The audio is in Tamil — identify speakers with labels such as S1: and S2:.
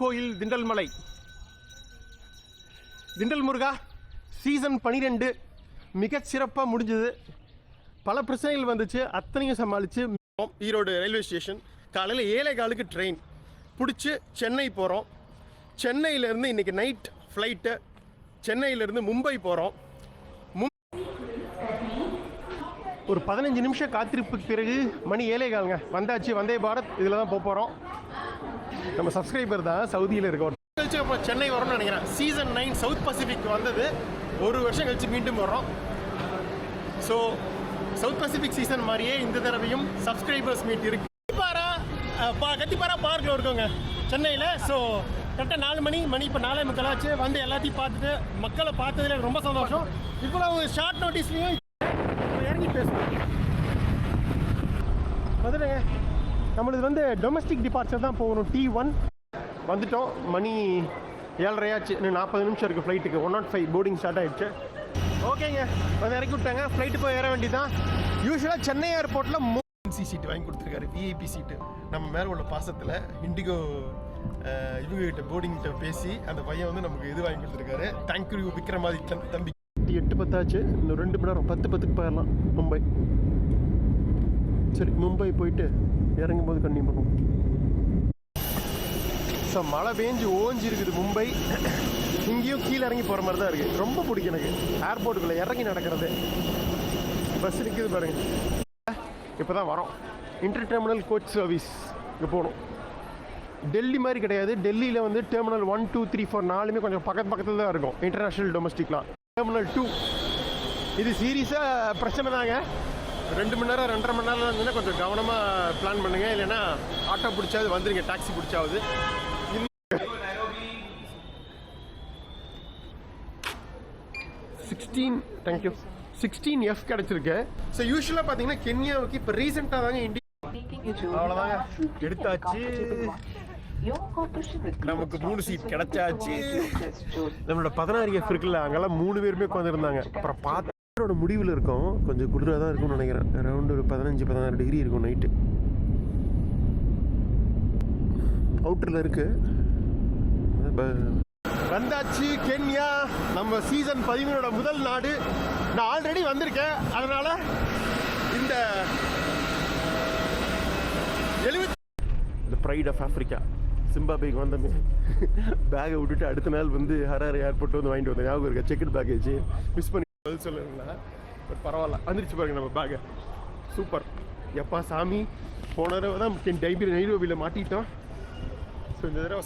S1: கோயில் திண்டல் மலை. திண்டல் முருகா சீசன் 12 மிகச் சிறப்பாக முடிஞ்சது. பல பிரச்சனைகள் வந்துச்சு, அத்தனையும் சமாளித்து ஈரோடு ரயில்வே ஸ்டேஷன் காலையில் 7:15 ட்ரெயின் பிடிச்சி சென்னை போகிறோம். சென்னையிலேருந்து இன்றைக்கி நைட் ஃப்ளைட்டு சென்னையிலேருந்து மும்பை போகிறோம். ஒரு 15 நிமிஷம் காத்திருப்புக்கு பிறகு மணி 7:15 வந்தாச்சு. வந்தே பாரத் இதில் தான் போகிறோம். நம்ம சப்ஸ்கிரைபர் தான் சவுதியில் இருக்கோம். கழிச்சு அப்புறம் சென்னை வரோம்னு நினைக்கிறேன். சீசன் 9 சவுத் பசிபிக் வந்தது, ஒரு வருஷம் கழிச்சு மீண்டும் வரோம். ஸோ சவுத் பசிபிக் சீசன் மாதிரியே இந்த தடவையும் சப்ஸ்கிரைபர்ஸ் மீட் இருக்கு. கத்திப்பாரா பார்க்கில் இருக்கோங்க சென்னையில். ஸோ கரெக்டாக 4 மணி இப்போ 4:45 ஆச்சு. வந்து எல்லாத்தையும் பார்த்துட்டு மக்களை பார்த்ததுல ரொம்ப சந்தோஷம். இப்போ ஒரு ஷார்ட் நோட்டீஸ்லையும் இறங்கி பேசுவோம். வந்துடுங்க. நம்மளுக்கு வந்து டொமஸ்டிக் டிபார்ச்சர் தான் போகணும். T1 வந்துட்டோம். மணி 7:30 ஆச்சு. இன்னும் 40 நிமிஷம் இருக்குது ஃப்ளைட்டுக்கு. 105 போர்டிங் ஸ்டார்ட் ஆகிடுச்சு. ஓகேங்க, வந்து இறக்கி விட்டாங்க. ஃப்ளைட்டு போய் ஏற வேண்டியதான். யூஸ்வலாக சென்னை ஏர்போர்ட்டில் சீட்டு வாங்கி கொடுத்துருக்காரு, விஐபி சீட்டு. நம்ம மேலே உள்ள பாசத்தில் இண்டிகோ இவங்ககிட்ட போர்டிங்கிட்ட பேசி அந்த பையன் வந்து நமக்கு இது வாங்கி கொடுத்துருக்காரு. தேங்க்யூ விக்ரமாதித்தன் தம்பி. 8:10 ஆச்சு. இன்னும் 2 மணி நேரம் 10:10க்கு போயிடலாம் மும்பை. சரி, மும்பை போயிட்டு இறங்கும் போது கண்டிப்பாக பண்ணுவோம். ஸோ மழை பெஞ்சு ஓஞ்சி இருக்குது மும்பை. இங்கேயும் கீழே இறங்கி போகிற மாதிரி தான் இருக்குது. ரொம்ப பிடிக்கும் எனக்கு ஏர்போர்ட்டுக்குள்ளே இறங்கி நடக்கிறது. பஸ் நிற்கிது பாருங்க. இப்போ தான் வரோம். இன்டர் டெர்மினல் கோச் சர்வீஸ் இங்கே போகணும். டெல்லி மாதிரி கிடையாது. டெல்லியில் வந்து டெர்மினல் 1, 2, 3, 4 4மே கொஞ்சம் பக்கத்தில் தான் இருக்கும். இன்டர்நேஷ்னல் டொமஸ்டிக்லாம். டெர்மினல் 2 இது சீரியஸாக பிரச்சனை தாங்க. 2 மணி நேரம் 2.5 மணி நேரம் இருந்ததுன்னா கொஞ்சம் கவனமாக பிளான் பண்ணுங்கள். இல்லைன்னா ஆட்டோ பிடிச்சாவது வந்துடுங்க, டாக்ஸி பிடிச்சாவது. 16F கிடச்சிருக்கு. ஸோ யூஸ்வலாக பார்த்தீங்கன்னா கென்யாவுக்கு இப்போ ரீசெண்டாக தாங்க இந்தியா அவ்வளோதாங்க எடுத்தாச்சு. நமக்கு 3 சீட் கிடைச்சாச்சு. நம்மளோட 16F இருக்குல்ல, அங்கெல்லாம் 3 பேருமே உட்காந்துருந்தாங்க. அப்புறம் பார்த்தோட முடிவில் இருக்கும். கொஞ்சம் குளிராக தான் இருக்கும்னு நினைக்கிறேன். அரௌண்ட் ஒரு 15-16 டிகிரி இருக்கும் நைட்டு. அவுட்டரில் இருக்கு. வந்தாச்சு கென்யா. நம்ம சீசன் 13 முதல் நாடு. நான் ஆல்ரெடி வந்திருக்கேன். அதனால இந்த ப்ரைட் ஆஃப் ஆஃப்ரிக்கா சிம்பாபேக்கு வந்தோமே. பேகை விட்டுட்டு அடுத்த நாள் வந்து ஹராரே ஏர்போர்ட் வந்து வாங்கிட்டு வந்தேன். ஞாபகம் இருக்கா? செக்டு பேக்கேஜ் மிஸ் பண்ணி சொல்லுங்களா? பட் பரவாயில்ல, வந்துருச்சு பாருங்க நம்ம பேகை. சூப்பர். எப்பா சாமி, போன தடவை தான் நைரோபியில் மாட்டிட்டோம். ஸோ இந்த தடவை